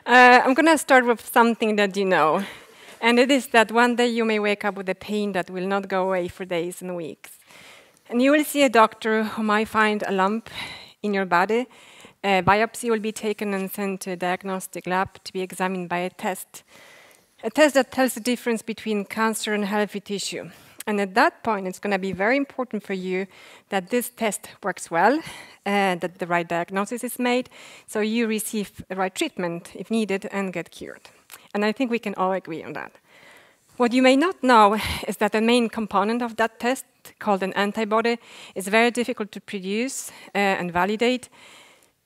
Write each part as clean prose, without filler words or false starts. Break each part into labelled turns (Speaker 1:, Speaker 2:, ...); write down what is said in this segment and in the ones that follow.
Speaker 1: I'm going to start with something that you know. And it is that one day you may wake up with a pain that will not go away for days and weeks. And you will see a doctor who might find a lump in your body. A biopsy will be taken and sent to a diagnostic lab to be examined by a test that tells the difference between cancer and healthy tissue. And at that point, it's going to be very important for you that this test works well, that the right diagnosis is made, so you receive the right treatment if needed and get cured. And I think we can all agree on that. What you may not know is that the main component of that test, called an antibody, is very difficult to produce and validate,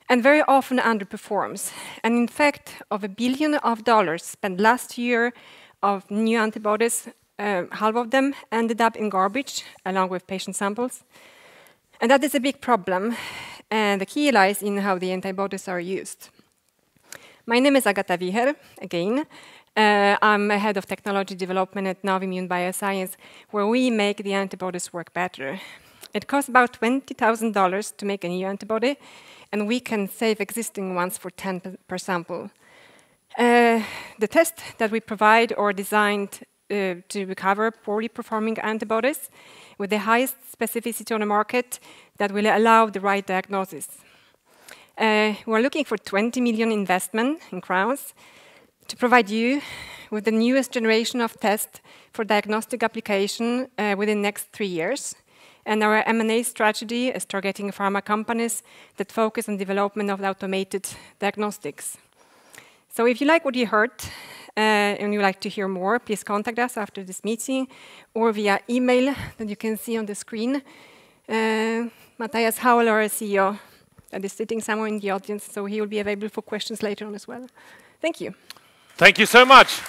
Speaker 1: and very often underperforms. And in fact, of $1 billion spent last year of new antibodies, half of them ended up in garbage, along with patient samples. And that is a big problem, and the key lies in how the antibodies are used. My name is Agata Zieba-Wichers, again. I'm a head of technology development at Navimmune Bioscience, where we make the antibodies work better. It costs about $20,000 to make a new antibody, and we can save existing ones for 10 per sample. The tests that we provide are designed to recover poorly performing antibodies with the highest specificity on the market that will allow the right diagnosis. We're looking for 20 million investment in crowns to provide you with the newest generation of tests for diagnostic application within the next 3 years. And our M&A strategy is targeting pharma companies that focus on development of automated diagnostics. So if you like what you heard and you'd like to hear more, please contact us after this meeting or via email that you can see on the screen. Matthias Howell, our CEO, that is sitting somewhere in the audience, so he will be available for questions later on as well. Thank you.
Speaker 2: Thank you so much.